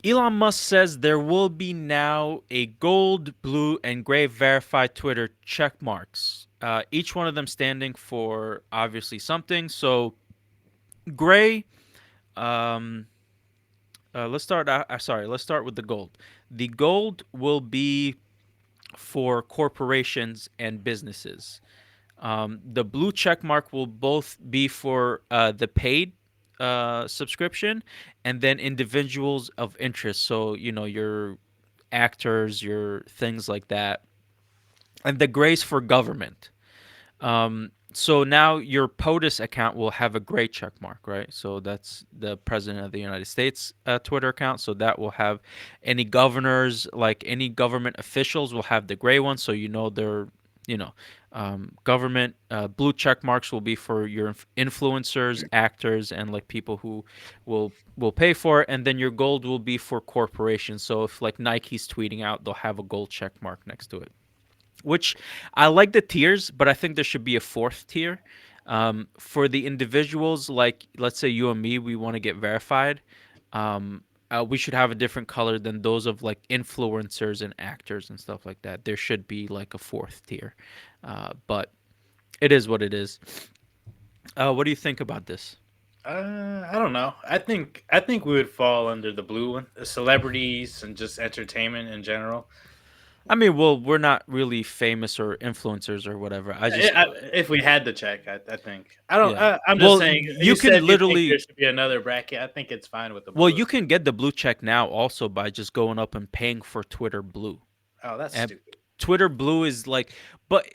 Elon Musk says there will be now a gold, blue, and gray verified Twitter check marks. Each one of them standing for obviously something. So gray, um, let's start. Sorry, let's start with the gold. The gold will be for corporations and businesses. The blue check mark will both be for the paid subscription, and then individuals of interest. So your actors, your things like that, and the grays for government. So now your POTUS account will have a gray check mark, right? So that's the president of the United States Twitter account. So that will have any governors, like any government officials, will have the gray one. So they're, you know, government. Blue check marks will be for your influencers, actors, and like people who will pay for it. And then your gold will be for corporations. So if like Nike's tweeting out, they'll have a gold check mark next to it, which I like the tiers, but I think there should be a fourth tier. For the individuals, like let's say you and me, we want to get verified. We should have a different color than those of like influencers and actors and stuff like that. There should be like a fourth tier, but it is what it is. What do you think about this? I don't know. I think we would fall under the blue one, the celebrities and just entertainment in general. I mean, well, we're not really famous or influencers or whatever. I just, If we had to check, I think I don't. yeah. I'm just Well, saying. you You can said you think there literally should be another bracket. I think it's fine with the Well, blue. you can get the blue check now also by just going up and paying for Twitter Blue. Oh, that's And stupid. Twitter Blue is like, but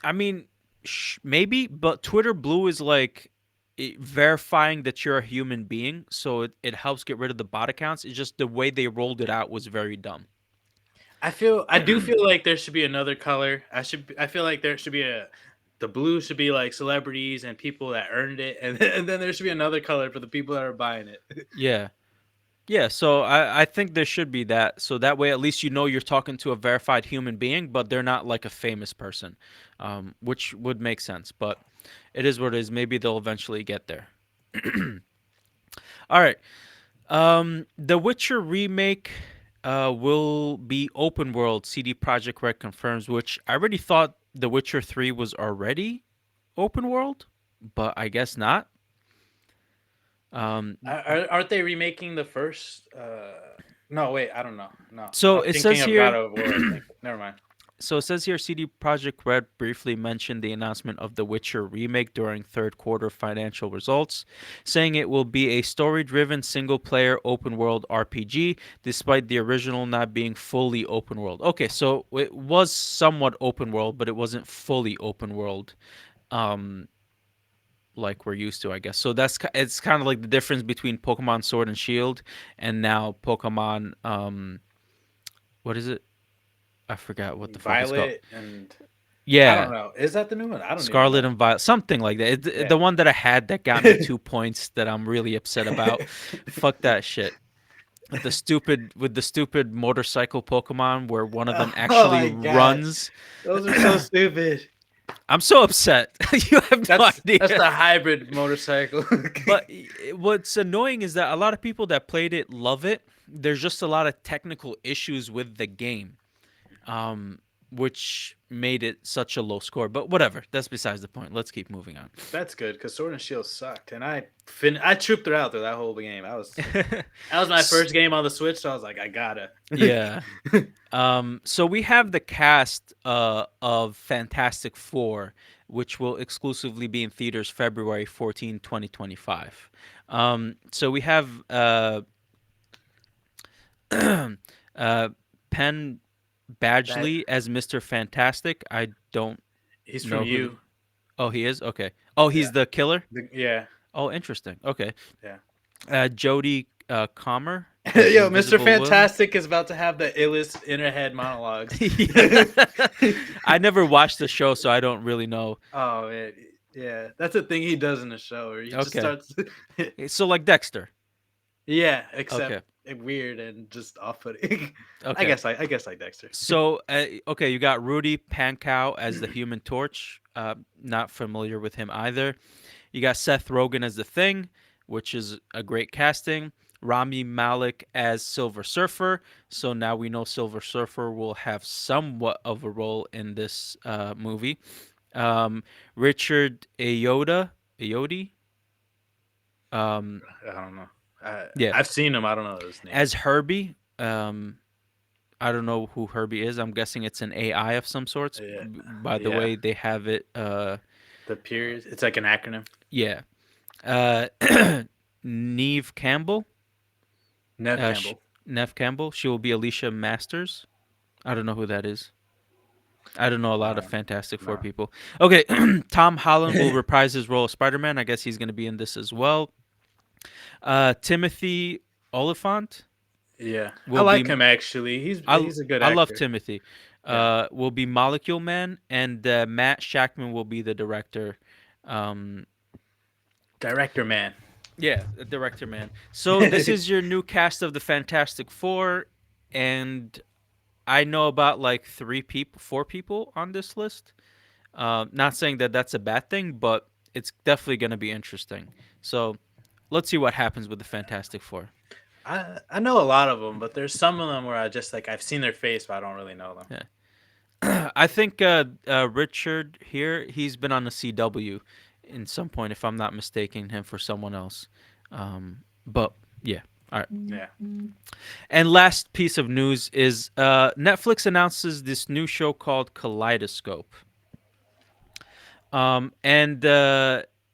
I mean, maybe, but Twitter Blue is like verifying that you're a human being. So it helps get rid of the bot accounts. It's just the way they rolled it out was very dumb. I do feel like there should be another color. I feel like there should be a. The blue should be like celebrities and people that earned it, and then there should be another color for the people that are buying it. Yeah. Yeah, so I think there should be that. So that way, at least you're talking to a verified human being, but they're not like a famous person, which would make sense. But it is what it is. Maybe they'll eventually get there. All right. The Witcher remake will be open world. CD Projekt Red confirms, which I already thought The Witcher 3 was already open world, but I guess not. Um, Aren't they remaking the first? No, wait, I don't know. No, so I'm it thinking says of God here. of War. I think. Never mind. So it says here CD Projekt Red briefly mentioned the announcement of The Witcher remake during third quarter financial results, saying it will be a story driven single player open world RPG, despite the original not being fully open world. Okay, so it was somewhat open world, but it wasn't fully open world. Um, like we're used to, I guess. So it's kind of like the difference between Pokemon Sword and Shield and now Pokemon what is it? I forgot what the fuck it's called. Violet and I don't Yeah, know. Is that the new one? I don't even Scarlet know. and Violet, something like that. Yeah. The one that I had that got me 2 points that I'm really upset about. Fuck that shit. With the stupid motorcycle Pokemon where one of them Oh actually my god, runs. those are so stupid. I'm so upset. You have no That's idea. the hybrid motorcycle. But what's annoying is that a lot of people that played it love it. There's just a lot of technical issues with the game. Um, which made it such a low score. But whatever, that's besides the point. Let's keep moving on. That's good because Sword and Shield sucked, and I trooped her out through that whole game. That was my first game on the Switch, so I was like, I gotta. Yeah. So we have the cast of Fantastic Four, which will exclusively be in theaters February 14, 2025. So we have uh, Penn That Badgley as Mr. Fantastic. I don't he's from know who the. you. Oh, he is? Okay. Oh, he's Yeah, the killer? yeah, Oh, interesting. Okay. yeah. Jodie Comer as Yo, Mr. Invisible Will. Fantastic is about to have the illest inner head monologues. Yeah. I never watched the show, so I don't really know. Oh man, yeah, that's a thing he does in the show, where he just Okay. starts. So like Dexter. Yeah, except Okay. weird and just off-putting. I Okay. guess I guess like Dexter. So okay, you got Rudy Pankow as the Human Torch. Not familiar with him either. You got Seth Rogen as the Thing, which is a great casting. Rami Malek as Silver Surfer. So now we know Silver Surfer will have somewhat of a role in this movie. Richard Ayoade, um, I don't know. I, yeah, I've seen him. I don't know his name. as Herbie. I don't know who Herbie is. I'm guessing it's an AI of some sorts. Yeah, By the yeah. way, they have it. The period. It's like an acronym. Yeah. Uh, Neve Campbell. Nev Uh, sh- Campbell. Neve Campbell. She will be Alicia Masters. I don't know who that is. I don't know a lot of Fantastic Four No. people. Okay, Tom Holland will reprise his role of Spider-Man. I guess he's going to be in this as well. Timothy Oliphant Yeah, I will like be. him actually. I He's a good I love actor. Timothy. Yeah, Will be Molecule Man, and Matt Shackman will be the director. Um, director man. yeah, the director man. So this is your new cast of the Fantastic Four, and I know about like 3 people, 4 people on this list. Not saying that that's a bad thing, but it's definitely going to be interesting. So let's see what happens with the Fantastic Four. I know a lot of them, but there's some of them where I just like I've seen their face, but I don't really know them. Yeah. I think Richard here, he's been on the CW in some point, if I'm not mistaking him for someone else. But yeah. All right. Yeah, And last piece of news is Netflix announces this new show called Kaleidoscope. And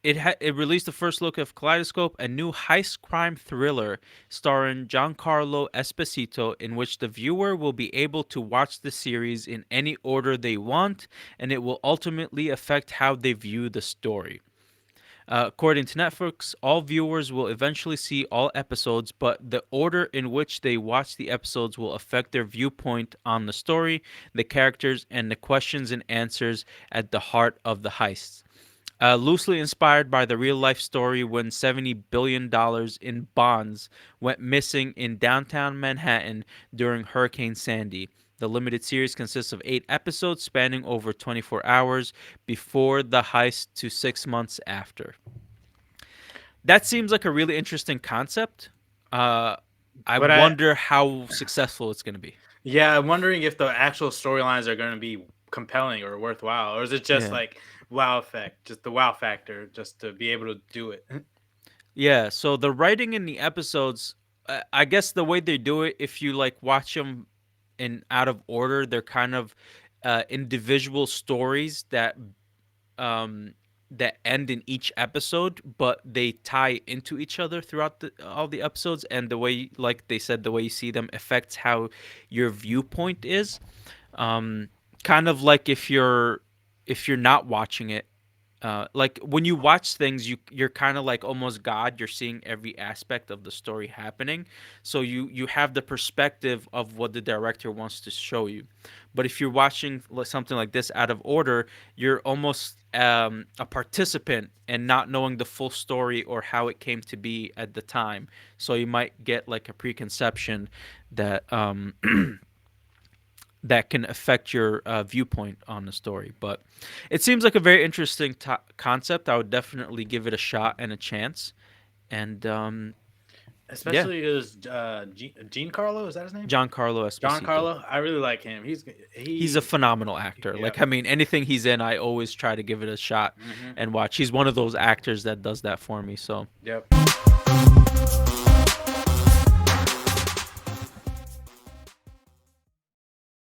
it released the first look of Kaleidoscope, a new heist crime thriller starring Giancarlo Esposito, in which the viewer will be able to watch the series in any order they want, and it will ultimately affect how they view the story. According to Netflix, all viewers will eventually see all episodes, but the order in which they watch the episodes will affect their viewpoint on the story, the characters, and the questions and answers at the heart of the heists. Loosely inspired by the real life story when $70 billion in bonds went missing in downtown Manhattan during Hurricane Sandy. The limited series consists of 8 episodes spanning over 24 hours before the heist to 6 months after. That seems like a really interesting concept. Uh, I but I wonder how successful it's going to be. yeah, I'm wondering if the actual storylines are going to be compelling or worthwhile, or is it just Yeah. like wow effect, just the wow factor, just to be able to do it. Yeah, so the writing in the episodes, I guess the way they do it, if you like watch them in out of order, they're kind of individual stories um, that end in each episode, but they tie into each other throughout all the episodes. And the way, like they said, the way you see them affects how your viewpoint is. Um, Kind of like if you're not watching it, like when you watch things, you're kind of like almost God. You're seeing every aspect of the story happening, so you have the perspective of what the director wants to show you. But if you're watching something like this out of order, you're almost a participant and not knowing the full story or how it came to be at the time. So you might get like a preconception that that can affect your viewpoint on the story. But it seems like a very interesting concept. I would definitely give it a shot and a chance. And yeah, Especially his Gene Carlo, is that his name? Giancarlo John Esposito. Carlo. I really like him. He's a He phenomenal actor. yeah. Like, I mean, anything he's in, I always try to give it a shot Hmm. and watch. He's one of those actors that does that for me. So Yep.